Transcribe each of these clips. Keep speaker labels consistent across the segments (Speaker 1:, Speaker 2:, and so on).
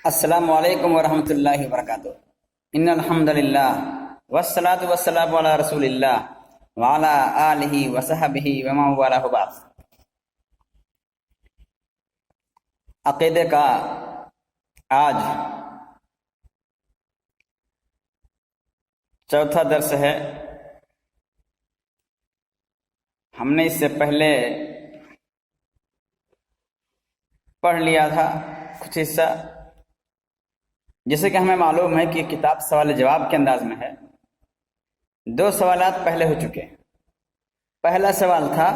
Speaker 1: السلام علیکم ورحمۃ اللہ وبرکاتہ۔ ان الحمد للہ والصلاة والسلام علی رسول اللہ وعلی آلہ وصحبہ ومن والہ بعد۔ عقیدے کا آج چوتھا درس ہے۔ ہم نے اس سے پہلے پڑھ لیا تھا کچھ حصہ، جیسے کہ ہمیں معلوم ہے کہ کتاب سوال جواب کے انداز میں ہے۔ دو سوالات پہلے ہو چکے۔ پہلا سوال تھا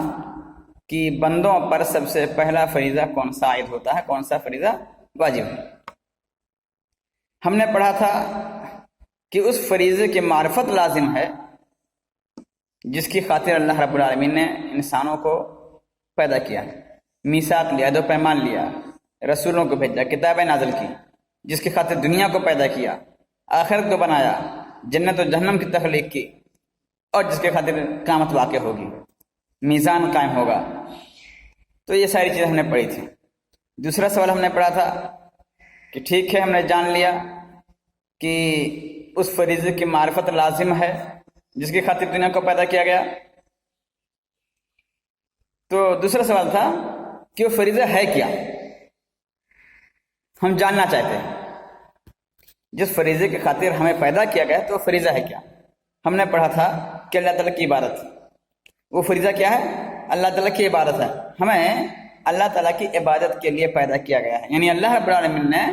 Speaker 1: کہ بندوں پر سب سے پہلا فریضہ کون سا عائد ہوتا ہے، کون سا فریضہ واجب ہے۔ ہم نے پڑھا تھا کہ اس فریضے کی معرفت لازم ہے جس کی خاطر اللہ رب العالمین نے انسانوں کو پیدا کیا، میثاق لیا، دو پیمان لیا، رسولوں کو بھیجا، کتابیں نازل کی، جس کی خاطر دنیا کو پیدا کیا، آخرت کو بنایا، جنت و جہنم کی تخلیق کی، اور جس کے خاطر قیامت واقع ہوگی، میزان قائم ہوگا۔ تو یہ ساری چیزیں ہم نے پڑھی تھی۔ دوسرا سوال ہم نے پڑھا تھا کہ ٹھیک ہے، ہم نے جان لیا کہ اس فریضے کی معرفت لازم ہے جس کی خاطر دنیا کو پیدا کیا گیا۔ تو دوسرا سوال تھا کہ وہ فریضہ ہے کیا، ہم جاننا چاہتے ہیں۔ جس فریضے کی خاطر ہمیں پیدا کیا گیا تو وہ فریضہ ہے کیا؟ ہم نے پڑھا تھا کہ اللہ تعالیٰ کی عبادت۔ وہ فریضہ کیا ہے؟ اللہ تعالیٰ کی عبادت ہے۔ ہمیں اللہ تعالیٰ کی عبادت کے لیے پیدا کیا گیا ہے، یعنی اللہ رب العالمین نے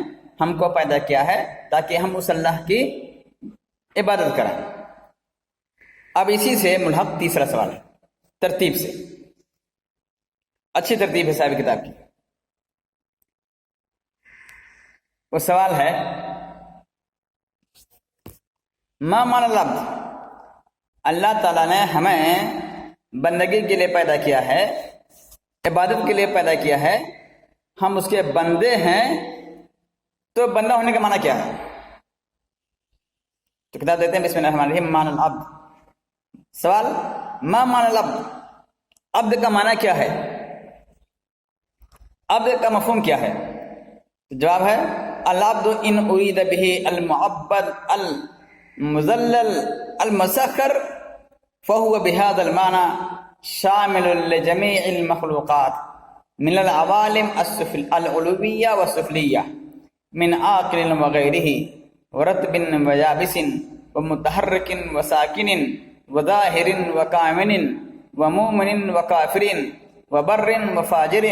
Speaker 1: ہم کو پیدا کیا ہے تاکہ ہم اس اللہ کی عبادت کریں۔ اب اسی سے ملحق تیسرا سوال ہے، ترتیب سے، اچھی ترتیب ہے صاحب کتاب کی۔ وہ سوال ہے ما معنی العبد؟ اللہ تعالیٰ نے ہمیں بندگی کے لیے پیدا کیا ہے، عبادت کے لیے پیدا کیا ہے، ہم اس کے بندے ہیں، تو بندہ ہونے کا معنی کیا ہے؟ تو کتاب دیتے ہیں بسم اللہ الرحمن الرحیم، معنی العبد۔ سوال ما معنی العبد؟ عبد کا معنی کیا ہے؟ عبد کا مفہوم کیا ہے؟ جواب ہے العبد ان ارید به المعبد المذلل المسخر فهو بهذا المعنى شامل لجميع المخلوقات من العوالم العلوية والسفلية من عاقل وغيره ورتب ويابس ومتحرك وساكن وظاهر وكامن ومؤمن وكافر وبر وفاجر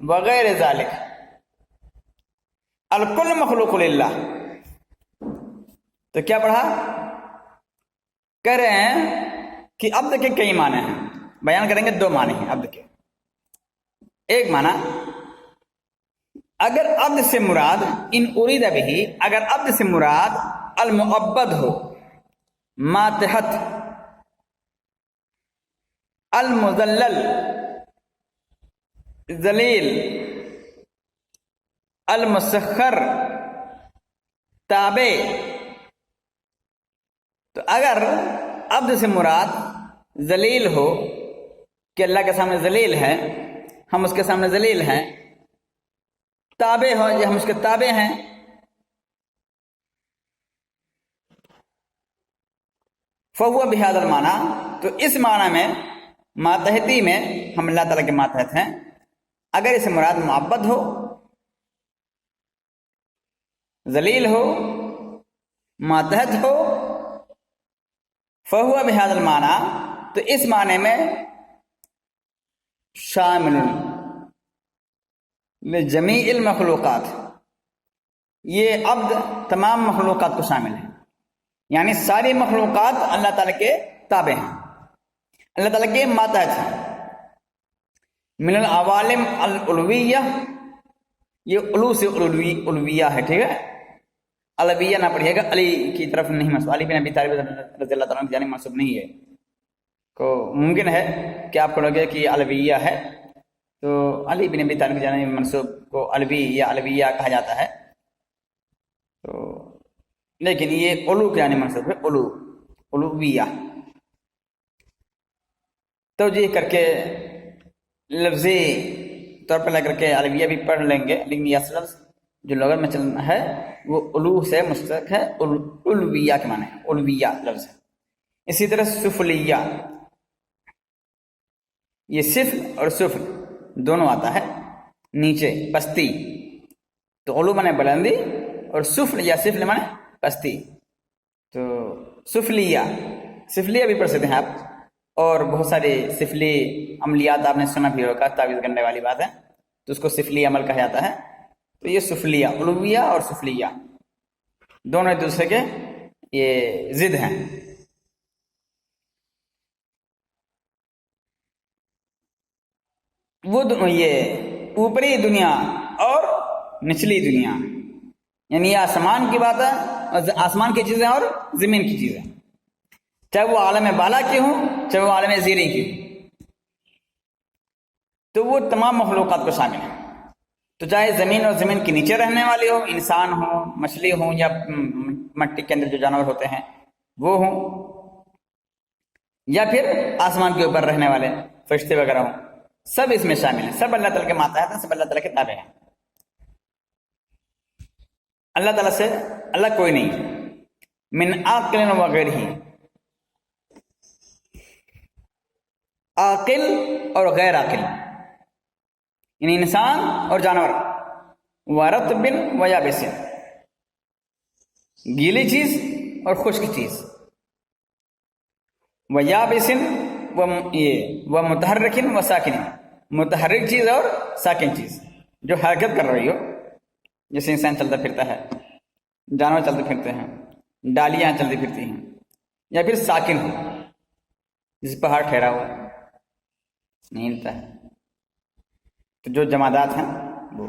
Speaker 1: وغير ذلك الکل مخلوق للہ۔ تو کیا پڑھا؟ کہہ رہے ہیں کہ عبد کے کئی معنی ہیں، بیان کریں گے۔ دو معنی ہیں عبد کے۔ ایک معنی، اگر عبد سے مراد ان ارید بھی، اگر عبد سے مراد المعبد ہو، ماتحت، المذلل، ذلیل، المسخر، تابع، تو اگر عبد سے مراد ذلیل ہو کہ اللہ کے سامنے ذلیل ہے، ہم اس کے سامنے ذلیل ہیں، تابع ہو یا ہم اس کے تابع ہیں، فہو بہذا المعنی، تو اس معنی میں، ماتحتی میں ہم اللہ تعالیٰ کے ماتحت ہیں۔ اگر اسے مراد معبد ہو، ذلیل ہو، ماتحت ہو، فہو بہذا المعنی، تو اس معنی میں شامل لجمیع المخلوقات، یہ عبد تمام مخلوقات کو شامل ہے، یعنی ساری مخلوقات اللہ تعالیٰ کے تابع ہیں، اللہ تعالیٰ کے ماتحت ہیں۔ من العوالم العلویہ، یہ علو سے علویہ ہے، ٹھیک ہے؟ علویہ نہ پڑھیے گا، علی کی طرف نہیں منسوب، علی بن ابی طالب رضی اللہ تعالیٰ عنہ کی جانب منسوب نہیں ہے۔ تو ممکن ہے کہ آپ کو لگے کہ یہ علویہ ہے، تو علی بن ابی طالب کی جانب منسوب کو علوی یا علویہ کہا جاتا ہے، تو لیکن یہ علو کی جانب منسوب ہے، علویہ۔ توجیہ کر کے لفظی طور پر لے کر کے علویہ بھی پڑھ لیں گے، لیکن یہ اصل جو لغت میں چلنا ہے وہ علو سے مشتق ہے، علویہ کے معنی ہے، علویہ لفظ ہے۔ اسی طرح سفلیہ، یہ سفل اور سفل دونوں آتا ہے، نیچے پستی، تو علو مانے بلندی اور سفل یا سفل مانے پستی، تو سفلیہ سفلیہ بھی پڑھ سکتے ہیں آپ، اور بہت سارے سفلی عملیات آپ نے سنا بھی ہوگا، تعویذ کرنے والی بات ہے، تو اس کو سفلی عمل کہا جاتا ہے۔ تو یہ سفلیہ، علویہ اور سفلیہ دونوں ایک دوسرے کے یہ ضد ہیں۔ وہ یہ اوپری دنیا اور نچلی دنیا، یعنی یہ آسمان کی بات ہے، اور آسمان کی چیزیں اور زمین کی چیزیں، چاہے وہ عالم بالا کی ہوں چاہے وہ عالم زیریں کی، تو وہ تمام مخلوقات کو شامل ہیں۔ تو چاہے زمین اور زمین کے نیچے رہنے والے ہوں، انسان ہوں، مچھلی ہوں، یا مٹی کے اندر جو جانور ہوتے ہیں وہ ہوں، یا پھر آسمان کے اوپر رہنے والے فرشتے وغیرہ ہوں، سب اس میں شامل ہیں، سب اللہ تعالیٰ کے ماتحت ہیں، سب اللہ تعالیٰ کے تابع ہیں۔ اللہ تعالیٰ سے اللہ کوئی نہیں، من عاقل وغیر ہی، عاقل اور غیر عاقل، یعنی انسان اور جانور، ورطب و یابس، گیلی چیز اور خشک چیز، و یابس و متحرک و ساکن، متحرک چیز اور ساکن چیز جو حرکت کر رہی ہو، جیسے انسان چلتا پھرتا ہے، جانور چلتے پھرتے ہیں، ڈالیاں چلتی پھرتی ہیں، یا پھر ساکن ہو جس پہاڑ ٹھہرا ہوا نہیں ہلتا ہے، تو جو جمادات ہیں وہ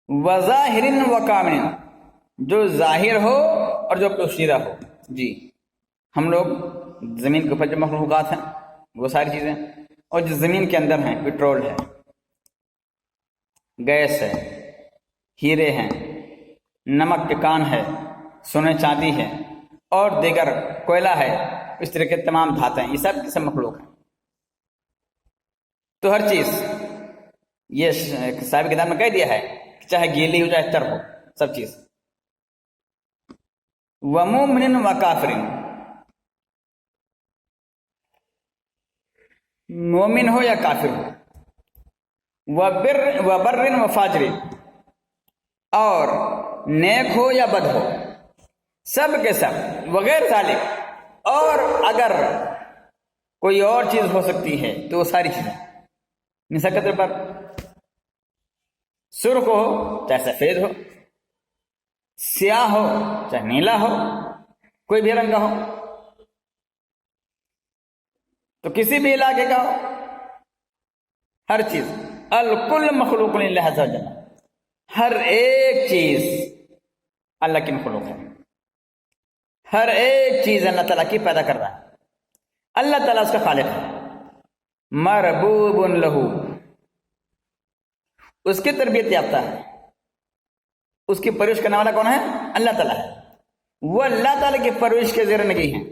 Speaker 1: وظاہر و کامل، جو ظاہر ہو اور جو پوشیدہ ہو۔ جی ہم لوگ زمین کے اوپر جو مخلوقات ہیں وہ ساری چیزیں، اور جو زمین کے اندر ہیں، پٹرول ہے، گیس ہے، ہیرے ہیں، نمک کے کان ہے، سونے چاندی ہے، اور دیگر کوئلہ ہے، اس طرح کے تمام دھاتیں، یہ سب قسم مخلوق ہیں۔ تو ہر چیز یہ صاحب کتاب میں کہہ دیا ہے کہ چاہے گیلی ہو چاہے تر ہو، سب چیز، ومومن و کافر، مومن ہو یا کافر ہو، وبر و فاجر، اور نیک ہو یا بد ہو، سب کے سب، وغیر ذالک، اور اگر کوئی اور چیز ہو سکتی ہے تو وہ ساری چیزیں، مثال کے طور پر سرخ ہو چاہے سفید ہو، سیاہ ہو چاہے نیلا ہو، کوئی بھی رنگ کا ہو، تو کسی بھی علاقے کا ہو، ہر چیز، الکل مخلوق للہ عز وجل، ہر ایک چیز اللہ کی مخلوق ہے، ہر ایک چیز اللہ تعالیٰ کی پیدا کر رہا ہے، اللہ تعالیٰ اس کا خالق ہے، مربوب لہو، اس کی تربیت یافتہ ہے، اس کی پرورش کرنے والا کون ہے؟ اللہ تعالیٰ ہے، وہ اللہ تعالیٰ کی پرورش کے زیر نگی ہیں،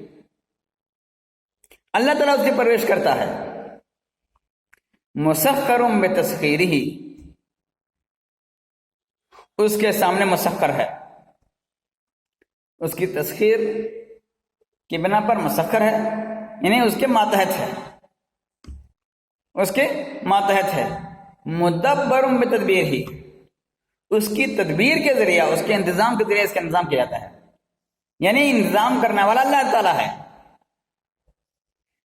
Speaker 1: اللہ تعالیٰ اس کی پرورش کرتا ہے، مسخر بتسخیرہ، اس کے سامنے مسخر ہے، اس کی تسخیر کی بنا پر مسخر ہے، یعنی اس کے ماتحت ہے، اس کے ماتحت ہے، مدبر بتدبیر ہی، اس کی تدبیر کے ذریعہ، اس کے انتظام کے ذریعے اس کا انتظام کیا جاتا ہے، یعنی انتظام کرنے والا اللہ تعالیٰ ہے،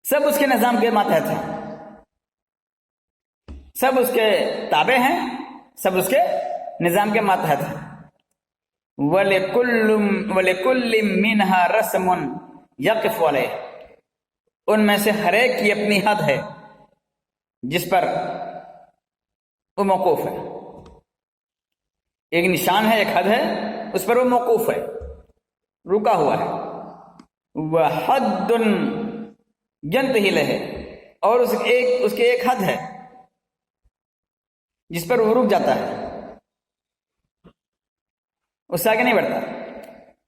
Speaker 1: سب اس کے نظام کے ماتحت ہیں، سب اس کے تابع ہیں، سب اس کے نظام کے ماتحت ہیں۔ وَلِكُلٍّ مِّنْهَا رَسْمٌ يَقِفُ عَلَيْهِ، ان میں سے ہر ایک کی اپنی حد ہے جس پر وہ موقوف ہے، ایک نشان ہے، ایک حد ہے، اس پر وہ موقوف ہے، رکا ہوا ہے۔ وَحَدٌّ يَنْتَهِي لَهُ، اور اس کی ایک حد ہے جس پر وہ رک جاتا ہے، اس سے آگے نہیں بڑھتا۔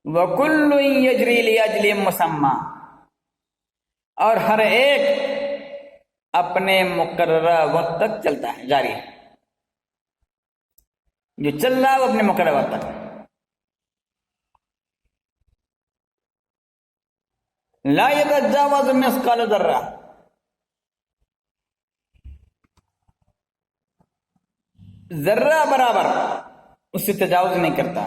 Speaker 1: وَكُلٌّ يَجْرِي لِأَجْلٍ مُّسَمًّى، اور ہر ایک اپنے مقررہ وقت تک چلتا ہے، جاری ہے۔ جو چل رہا ہے وہ اپنے مقررہ وقت تک. لا يتجاوز مثقال ذرہ، ذرہ برابر اس سے تجاوز نہیں کرتا.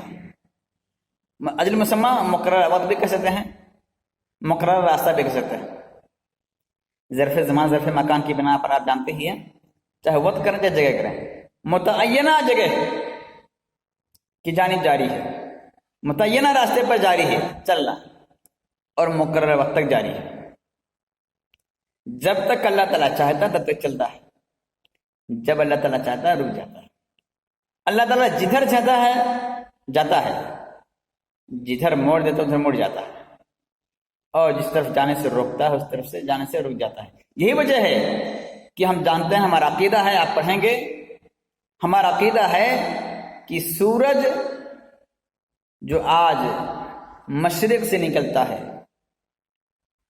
Speaker 1: اجل مسمى مقررہ وقت بھی کہہ سکتے ہیں، مقررہ راستہ بھی کہہ سکتے ہیں. ظرف زمان ظرف مکان کی بنا پر آپ جانتے ہی ہیں، چاہے وقت کریں چاہے جگہ کریں، متعینہ جگہ کی جانب جاری ہے، متعینہ راستے پر جاری ہے، چل رہا، اور مقررہ وقت تک جاری ہے. جب تک اللہ تعالیٰ چاہتا ہے تب تک چلتا ہے، جب اللہ تعالیٰ چاہتا ہے رک جاتا ہے. اللہ تعالیٰ جدھر چاہتا ہے جاتا ہے، جدھر موڑ دیتا ہے ادھر مڑ جاتا ہے، اور جس طرف جانے سے روکتا ہے اس طرف سے جانے سے رک جاتا ہے. یہی وجہ ہے کہ ہم جانتے ہیں، ہمارا عقیدہ ہے، آپ پڑھیں گے، ہمارا عقیدہ ہے کہ سورج جو آج مشرق سے نکلتا ہے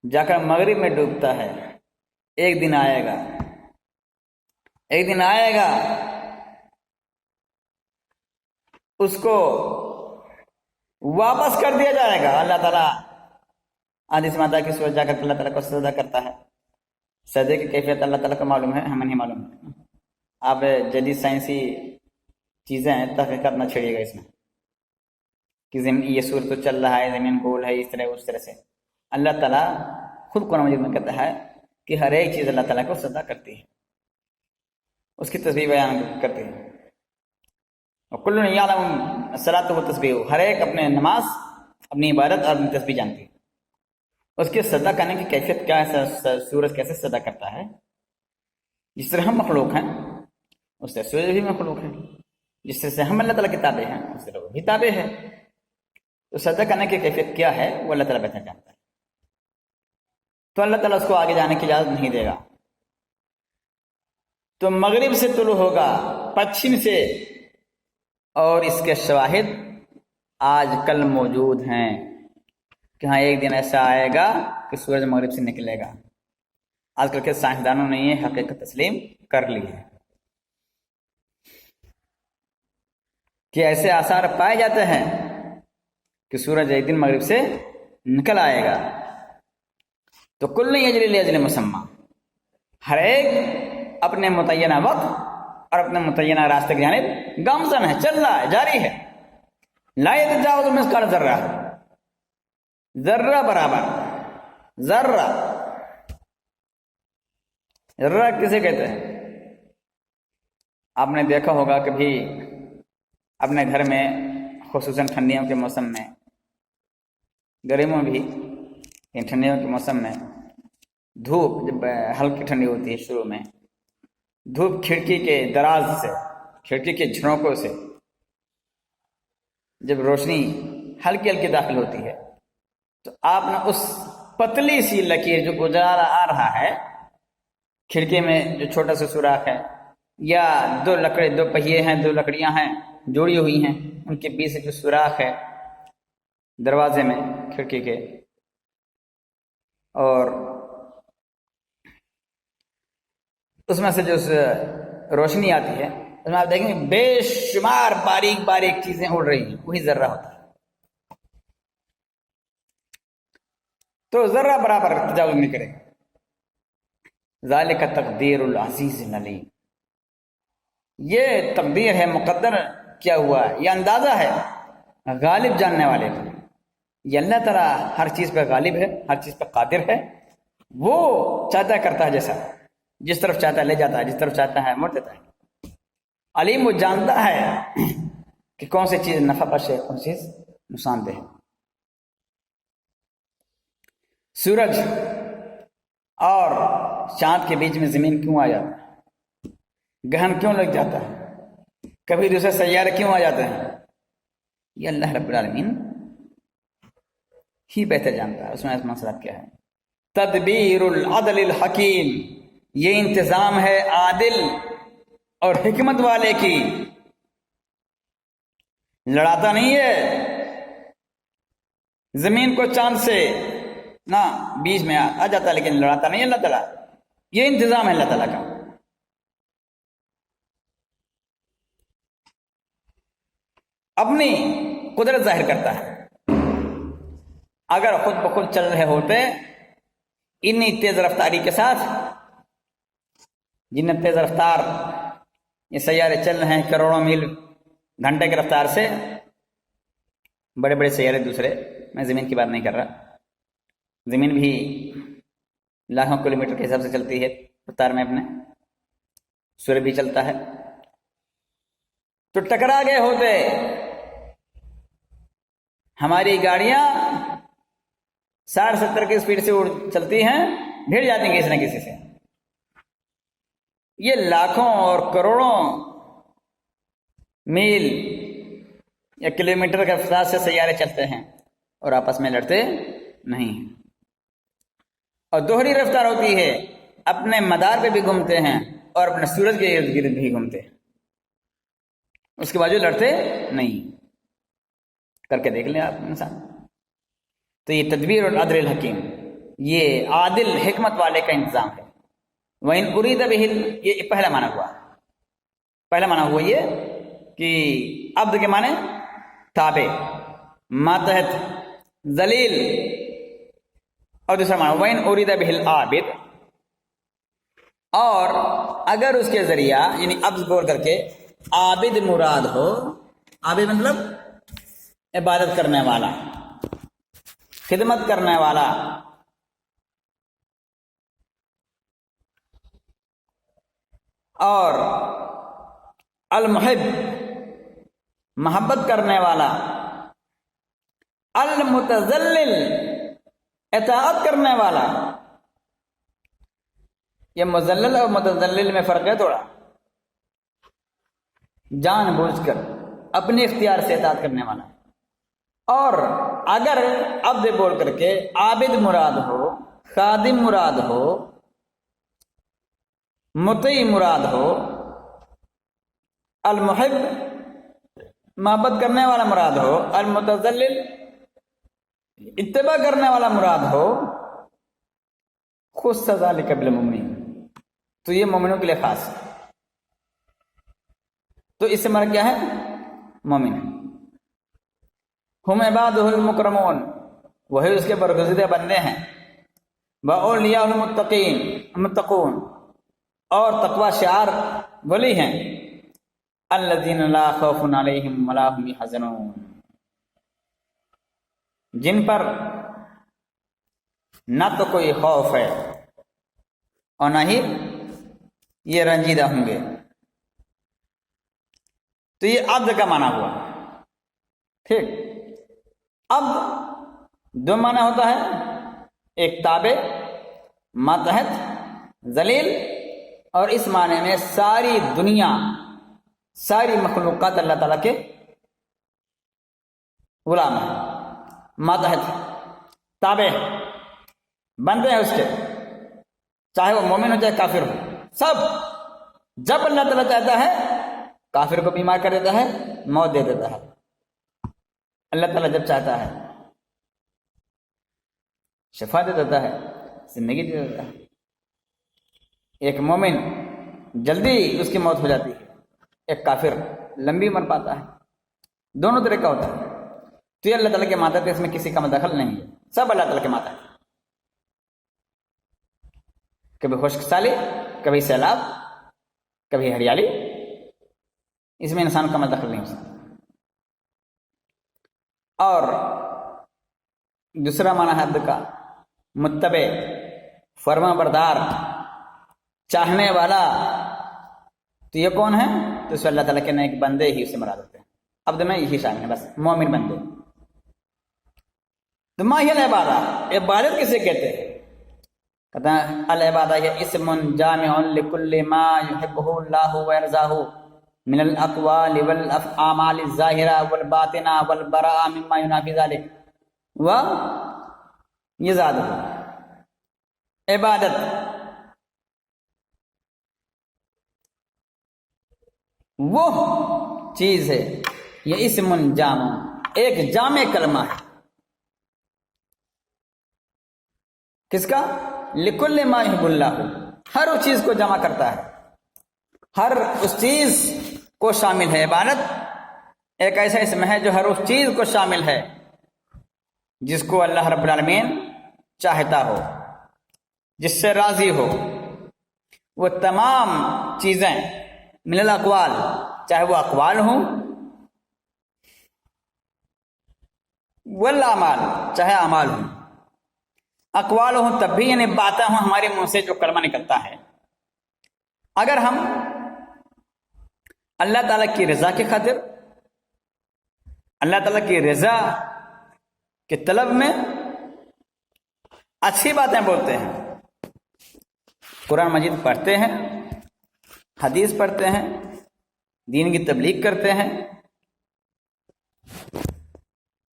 Speaker 1: جا کر مغرب میں ڈوبتا ہے، ایک دن آئے گا، ایک دن آئے گا اس کو واپس کر دیا جائے گا. اللہ تعالیٰ حدیث میں آتا ہے کہ سورج جا کر اللہ تعالیٰ کو سجدہ کرتا ہے. سجدے کی کیفیت اللہ تعالیٰ کو معلوم ہے، ہمیں نہیں معلوم ہے. آپ جدید سائنسی چیزیں ہیں، تحقیقات نہ چھیڑیے گا اس میں کہ یہ سورج تو چل رہا ہے، زمین گول ہے، اس طرح اس طرح سے. اللہ تعالیٰ خود قرآن مجید میں کہتا ہے کہ ہر ایک چیز اللہ تعالیٰ کو سجدہ کرتی ہے، اس کی تسبیح بیان کرتی ہے. وَكُلٌّ يَعْلَمُ الصَّلَاةَ وَالتَّسْبِيحَ، ہر ایک اپنے نماز، اپنی عبادت اور اپنی تسبیح جانتی ہے. اس کے سجدہ کرنے کی کیفیت کیا ہے؟ سورج کیسے سجدہ کرتا ہے؟ جس طرح ہم مخلوق ہیں اس طرح سورج بھی مخلوق ہے، جس طرح سے ہم اللہ تعالیٰ کی تابع ہیں اس طرح وہ بھی تابع ہے. تو سجدہ کرنے کی کیفیت کیا ہے وہ اللہ تعالیٰ بہتر جانتا ہے. تو اللہ تعالیٰ اس کو آگے جانے کی اجازت نہیں دے گا. تو مغرب سے طلوع ہوگا، پچھم سے، اور اس کے شواہد آج کل موجود ہیں کہ ہاں ایک دن ایسا آئے گا کہ سورج مغرب سے نکلے گا. آج کل کے سائنسدانوں نے یہ حقیقت تسلیم کر لی ہے کہ ایسے آثار پائے جاتے ہیں کہ سورج ایک دن مغرب سے نکل آئے گا. تو کل یجری لاجل مسمى، ہر ایک اپنے متعینہ وقت اور اپنے متعینہ راستے کی جانب گامزن ہے، چل رہا ہے، جاری ہے. لا يتجاوز مثقال ذرہ، ذرہ برابر، ذرہ، ذرہ کسے کہتے ہیں؟ آپ نے دیکھا ہوگا کبھی اپنے گھر میں، خصوصاً ٹھنڈیوں کے موسم میں، گرمیوں بھی، لیکن ٹھنڈیوں کے موسم میں دھوپ جب ہلکی ٹھنڈی ہوتی ہے شروع میں، دھوپ کھڑکی کے دراز سے، کھڑکی کے جھرونکوں سے جب روشنی ہلکی ہلکی داخل ہوتی ہے تو آپ نے اس پتلی سی لکیر جو گزارا آ رہا ہے کھڑکی میں، جو چھوٹا سا سوراخ ہے، یا دو پہیے ہیں، دو لکڑیاں ہیں جوڑی ہوئی ہیں، ان کے بیچ سے جو سوراخ ہے دروازے میں کھڑکی کے، اور اس میں سے جو روشنی آتی ہے اس میں آپ دیکھیں گے بے شمار باریک باریک چیزیں اڑ رہی ہیں، وہی ذرہ ہوتا ہے. تو ذرہ برابر تجاوز نہیں کرے گا. ذالک تقدیر العزیز العلیم، یہ تقدیر ہے، مقدر کیا ہوا ہے، یہ اندازہ ہے غالب جاننے والے کا. یہ اللہ تعالیٰ ہر چیز پہ غالب ہے، ہر چیز پہ قادر ہے. وہ چاہتا ہے کرتا ہے، جیسا جس طرف چاہتا ہے لے جاتا ہے، جس طرف چاہتا ہے موڑ دیتا ہے. علیم، وہ جانتا ہے کہ کون سی چیز نفع بخش ہے، کون سی چیز نقصان دہ ہے. سورج اور چاند کے بیچ میں زمین کیوں آ جاتا ہے؟ گہن کیوں لگ جاتا ہے؟ کبھی دوسرے سیارے کیوں آ جاتے ہیں؟ یہ اللہ رب العالمین ہی بہتر جانتا ہے. اس میں مسئلہ کیا ہے؟ تدبیر العدل الحکیم، یہ انتظام ہے عادل اور حکمت والے کی. لڑاتا نہیں ہے زمین کو چاند سے، نہ بیچ میں آ جاتا ہے، لیکن لڑاتا نہیں اللہ تعالیٰ. یہ انتظام ہے اللہ تعالیٰ کا. اپنی قدرت ظاہر کرتا ہے. اگر خود بخود چل رہے ہوتے انی تیز رفتاری کے ساتھ، جن تیز رفتار یہ سیارے چل رہے ہیں کروڑوں میل گھنٹے کی رفتار سے، بڑے بڑے سیارے دوسرے، میں زمین کی بات نہیں کر رہا، زمین بھی لاکھوں کلومیٹر کے حساب سے چلتی ہے رفتار میں اپنے، سورج بھی چلتا ہے، تو ٹکرا گئے ہوتے. ہماری گاڑیاں 60-70 کی اسپیڈ سے چلتی ہیں، بھیڑ جاتی ہیں کسی نہ کسی سے. یہ لاکھوں اور کروڑوں میل یا کلومیٹر کے رفتار سے سیارے چلتے ہیں اور آپس میں لڑتے نہیں ہیں. اور دوہری رفتار ہوتی ہے، اپنے مدار پہ بھی گھومتے ہیں اور اپنے سورج کے ارد گرد بھی گھومتے ہیں، اس کے باوجود لڑتے نہیں. کر کے دیکھ لیں آپ انسان. تو یہ تدبیر اور عدل الحکیم، یہ عادل حکمت والے کا انتظام ہے. وَإِنْ أُرِيدَ بِهِ، یہ پہلا معنی ہوا. پہلا معنی ہوا یہ کہ عبد کے معنی تابع، ماتحت، ذلیل. اور دوسرا معنی وَإِنْ أُرِيدَ بِهِ الْعَابِد، اور اگر اس کے ذریعہ یعنی عبد بول کر کے عابد مراد ہو. عابد مطلب عبادت کرنے والا، خدمت کرنے والا. اور المحب محبت کرنے والا، المتذلل اطاعت کرنے والا. یہ مذلل اور متذلل میں فرق ہے تھوڑا. جان بوجھ کر اپنے اختیار سے اطاعت کرنے والا. اور اگر عبد بول کر کے عابد مراد ہو، خادم مراد ہو، مطیع مراد ہو، المحب محبت کرنے والا مراد ہو، المتذلل اتباع کرنے والا مراد ہو، خص ذلک بالمؤمنین، تو یہ مومنوں کے لیے خاص ہے. تو اس سے مراد کیا ہے؟ مومن. ہم عبادہ المکرمون، وہی اس کے برگزیدہ بندے ہیں. واولیاء المتقین المتقون، اور تقوی شعار ولی ہیں. الذین لا خوف علیہم ولا هم یحزنون، جن پر نہ تو کوئی خوف ہے اور نہ ہی یہ رنجیدہ ہوں گے. تو یہ عبد کا معنی ہوا. ٹھیک. عبد دو معنی ہوتا ہے، ایک تابع، ماتحت، ذلیل. اور اس معنی میں ساری دنیا، ساری مخلوقات اللہ تعالیٰ کے غلام ہیں. ماتحت تابع بنتے ہیں اس کے، چاہے وہ مومن ہو چاہے کافر ہو. سب جب اللہ تعالیٰ چاہتا ہے کافر کو بیمار کر دیتا ہے، موت دے دیتا ہے. اللہ تعالیٰ جب چاہتا ہے شفا دے دیتا ہے، زندگی دے دیتا ہے. ایک مومن جلدی اس کی موت ہو جاتی ہے، ایک کافر لمبی عمر پاتا ہے. دونوں طرح کا ہوتا ہے. تو یہ اللہ تعالیٰ کے ماتحت ہے، اس میں کسی کا مدخل نہیں ہے، سب اللہ تعالیٰ کے ماتحت ہے. کبھی خشک سالی، کبھی سیلاب، کبھی ہریالی، اس میں انسان کا مدخل نہیں ہو سکتا. اور دوسرا معنی ہے عبد کا متبع، فرما بردار، چاہنے والا. تو یہ کون ہے؟ تو اس اللہ تعالیٰ کے نیک بندے ہی اسے مراد ہوتے ہیں. عبد میں یہی شامل ہے، بس مومن بندے. تو ما ہی العبادہ، عبادت کسے کہتے ہیں؟ کہتے ہیں العبادہ یہ اسم جامع لکل ما یحبہ اللہ ویرضاہ من الاقوال والاعمال الظاہرہ والباطنہ والبراء مما ینافی ذلک و یزادہ. عبادت وہ چیز ہے، یہ اسم جامع، ایک جامع کلمہ ہے. کس کا؟ لکل ما یحب اللہ، ہر اس چیز کو جمع کرتا ہے، ہر اس چیز کو شامل ہے. عبادت ایک ایسا اسم ہے جو ہر اس چیز کو شامل ہے جس کو اللہ رب العالمین چاہتا ہو، جس سے راضی ہو. وہ تمام چیزیں من الاقوال، چاہے وہ اقوال ہوں، والاعمال، چاہے اعمال ہوں. اقوال ہوں تب بھی، یعنی باتیں ہوں ہمارے منہ سے جو کلمہ نکلتا ہے. اگر ہم اللہ تعالیٰ کی رضا کی خاطر، اللہ تعالیٰ کی رضا کے طلب میں اچھی باتیں بولتے ہیں، قرآن مجید پڑھتے ہیں، حدیث پڑھتے ہیں، دین کی تبلیغ کرتے ہیں،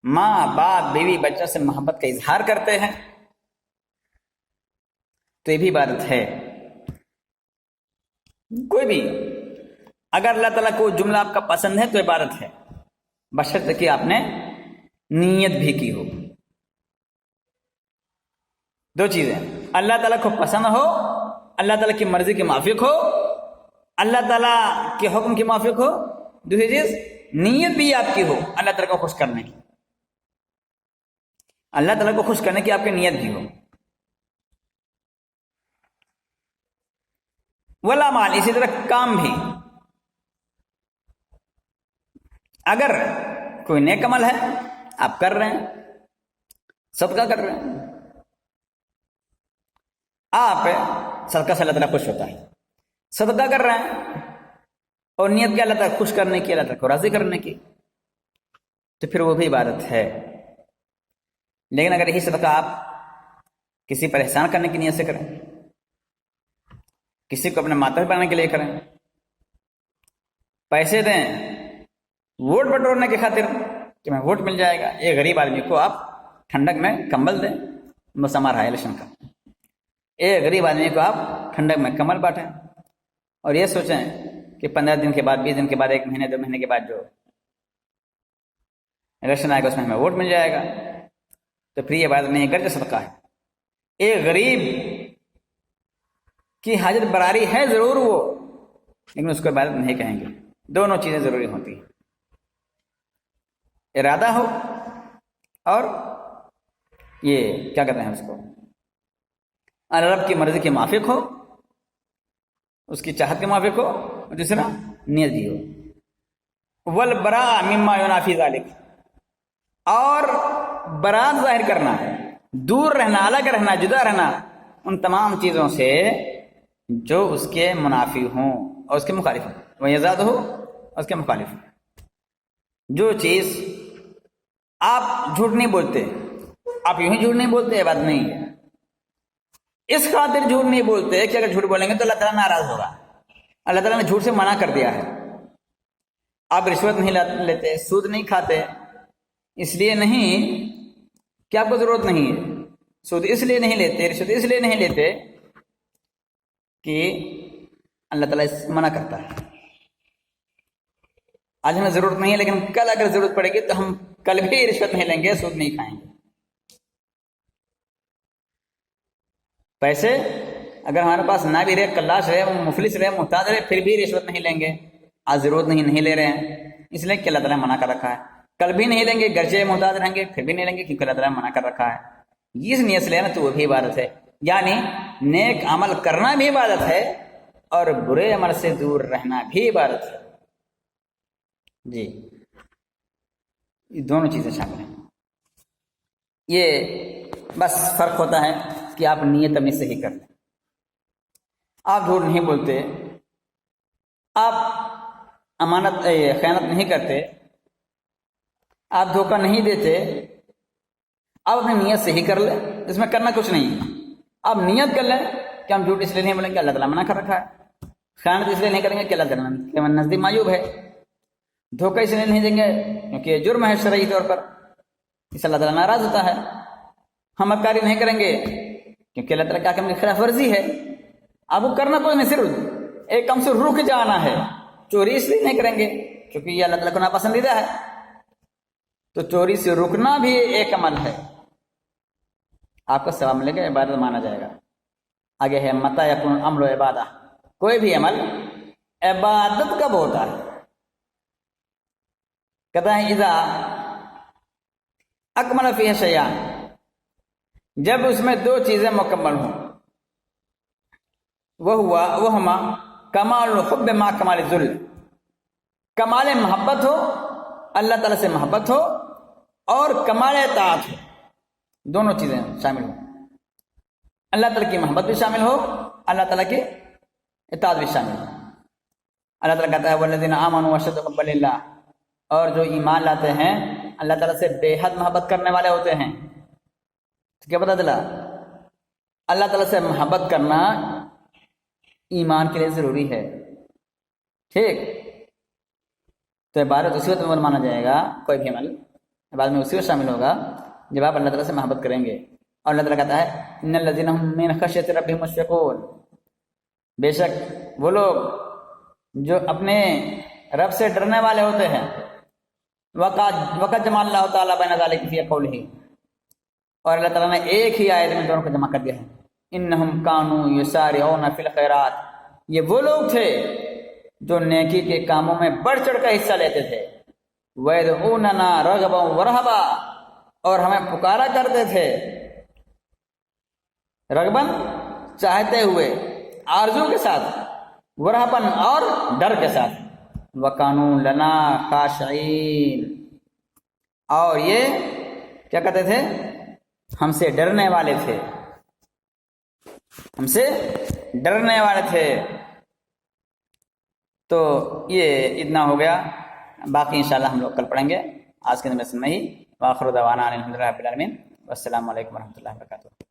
Speaker 1: ماں باپ بیوی بچوں سے محبت کا اظہار کرتے ہیں، تو یہ بھی عبادت ہے. کوئی بھی اگر اللہ تعالیٰ کو جملہ آپ کا پسند ہے تو عبادت ہے، بشرطے کہ آپ نے نیت بھی کی ہو. دو چیزیں، اللہ تعالیٰ کو پسند ہو، اللہ تعالیٰ کی مرضی کے موافق ہو، اللہ تعالیٰ کے حکم کے موافق ہو. دوسری چیز، نیت بھی آپ کی ہو اللہ تعالیٰ کو خوش کرنے کی، اللہ تعالیٰ کو خوش کرنے کی آپ کی نیت بھی ہو. والاعمال، اسی طرح کام بھی. اگر کوئی نیک عمل ہے آپ کر رہے ہیں، صدقہ کر رہے ہیں، آپ صدقہ سے اللہ تعالیٰ خوش ہوتا ہے. صدقہ کر رہے ہیں اور نیت کیا اللہ تعالیٰ خوش کرنے کی، اللہ تعالیٰ کو راضی کرنے کی، تو پھر وہ بھی عبادت ہے. لیکن اگر یہی صدقہ آپ کسی پر احسان کرنے کی نیت سے کریں، کسی کو اپنے ماتحت بنانے کے لیے کریں، پیسے دیں ووٹ بٹورنے کی خاطر کہ میں ووٹ مل جائے گا، ایک غریب آدمی کو آپ ٹھنڈک میں کمبل دیں، موسم آ رہا ہے الیکشن کا، ایک غریب آدمی کو آپ ٹھنڈک میں کمبل بانٹیں اور یہ سوچیں کہ 15 دن کے بعد، 20 دن کے بعد، 1 مہینے 2 مہینے کے بعد جو الیکشن آئے گا اس میں ہمیں ووٹ مل جائے گا، تو پھر یہ بات نہیں کرتے صدقہ ہے. ایک غریب کی حاجت براری ہے ضرور وہ، لیکن اس کو عبادت نہیں کہیں گے. دونوں چیزیں ضروری ہوتی ہیں، ارادہ ہو اور یہ کیا کہتے ہیں اس کو، رب کی مرضی کے موافق ہو، اس کی چاہت کے موافق ہو، اور دوسرا نیت بھی ہو. والبراء مما ينافي ذلك، اور برات ظاہر کرنا، دور رہنا، الگ رہنا، جدا رہنا ان تمام چیزوں سے جو اس کے منافی ہوں اور اس کے مخالف ہوں، وَيَزَادُ ہو اور اس کے مخالف ہوں. جو چیز آپ جھوٹ نہیں بولتے، آپ یوں ہی جھوٹ نہیں بولتے، یہ بات نہیں ہے. اس خاطر جھوٹ نہیں بولتے کہ اگر جھوٹ بولیں گے تو اللہ تعالیٰ ناراض ہوگا. اللہ تعالیٰ نے جھوٹ سے منع کر دیا ہے. آپ رشوت نہیں لیتے، سود نہیں کھاتے، اس لیے نہیں کہ آپ کو ضرورت نہیں ہے. سود اس لیے نہیں لیتے، رشوت اس لیے نہیں لیتے کہ اللہ تعالیٰ منع کرتا ہے. آج ہمیں ضرورت نہیں ہے، لیکن کل اگر ضرورت پڑے گی تو ہم کل بھی رشوت نہیں لیں گے، سود نہیں کھائیں گے. پیسے اگر ہمارے پاس نہ بھی رہے، کلاش رہے، مفلس رہے، محتاج رہے، پھر بھی رشوت نہیں لیں گے. آج ضرورت نہیں لے رہے ہیں اس لیے کہ اللہ تعالیٰ نے منع کر رکھا ہے. کل بھی نہیں لیں گے، گرچہ محتاج رہیں گے پھر بھی نہیں لیں گے کیونکہ اللہ تعالیٰ نے منع کر رکھا ہے. اس نیت سے لینا تو وہ بھی عبادت ہے. یعنی نیک عمل کرنا بھی عبادت ہے اور برے عمل سے دور رہنا بھی عبادت ہے. جی، یہ دونوں چیزیں شامل ہیں. یہ بس فرق ہوتا ہے کہ آپ نیت اپنی صحیح کرتے، آپ جھوٹ نہیں بولتے، آپ امانت خیانت نہیں کرتے، آپ دھوکہ نہیں دیتے. آپ اپنی نیت صحیح کر لیں، اس میں کرنا کچھ نہیں ہے. آپ نیت کر لیں کہ ہم جھوٹ اس لیے نہیں بولیں گے اللہ تعالیٰ منع کر رکھا ہے، خیانت اس لیے نہیں کریں گے کہ اللہ تعالیٰ کے نزدیک معیوب ہے، دھوکہ اس لیے نہیں دیں گے کیونکہ یہ جرم ہے شرعی طور پر، اس سے اللہ تعالیٰ ناراض ہوتا ہے. ہم مکاری نہیں کریں گے کیونکہ اللہ تعالیٰ کا حکم کی خلاف ورزی ہے. آپ کو کرنا کوئی نہیں، صرف ایک کم سے رک جانا ہے. چوری اس لیے نہیں کریں گے کیونکہ یہ اللہ تعالیٰ کو ناپسندیدہ ہے، تو چوری سے رکنا بھی ایک عمل ہے، آپ کو ثواب ملے گا، عبادت مانا جائے گا. آگے ہے متى يكون امر عبادہ، کوئی بھی عمل عبادت کب ہوتا ہے؟ کہتا ہے اذا اکمل فیہ شیئان، جب اس میں دو چیزیں مکمل ہوں، وہما کمال الحب ما کمال الذل، کمال محبت ہو، اللہ تعالیٰ سے محبت ہو، اور کمال اطاعت ہو، دونوں چیزیں شامل ہوں، اللہ تعالیٰ کی محبت بھی شامل ہو، اللہ تعالیٰ کی اطاعت بھی شامل ہو۔ اللہ تعالیٰ کہتا ہے والذین آمنوا اشد حبا للہ، اور جو ایمان لاتے ہیں اللہ تعالیٰ سے بے حد محبت کرنے والے ہوتے ہیں۔ تو کیا پتہ چلا؟ اللہ تعالیٰ سے محبت کرنا ایمان کے لیے ضروری ہے، ٹھیک؟ تو عبادت اسی وقت عمل مانا جائے گا، کوئی بھی عمل عبادت میں اسی وقت شامل ہوگا جب آپ اللہ تعالیٰ سے محبت کریں گے۔ اور اللہ تعالیٰ کہتا ہے ان الذین هم من خشیۃ ربهم مشفقون، بے شک وہ لوگ جو اپنے رب سے ڈرنے والے ہوتے ہیں، وقت جمع اللہ تعالیٰ بین ذلک فی قولہ، اور اللہ تعالیٰ نے ایک ہی آیت میں دونوں کو جمع کر دیا ہے، انہم کانوا یسارعون فی الخیرات، یہ وہ لوگ تھے جو نیکی کے کاموں میں بڑھ چڑھ کر حصہ لیتے تھے، وَيَدْعُونَنَا رَغَبًا وَرَهَبًا، اور ہمیں پکارا کرتے تھے، رغباً چاہتے ہوئے، آرزو کے ساتھ، ورہباً اور ڈر کے ساتھ، وَكَانُوا لَنَا خَاشِعِينَ، اور یہ کیا کہتے تھے؟ ہم سے ڈرنے والے تھے، ہم سے ڈرنے والے تھے۔ تو یہ اتنا ہو گیا، باقی انشاءاللہ ہم لوگ کل پڑھیں گے۔ آج کے دن میں ہی، وآخر دعوانا الحمدللہ رب العالمین، والسلام علیکم ورحمۃ اللہ وبرکاتہ۔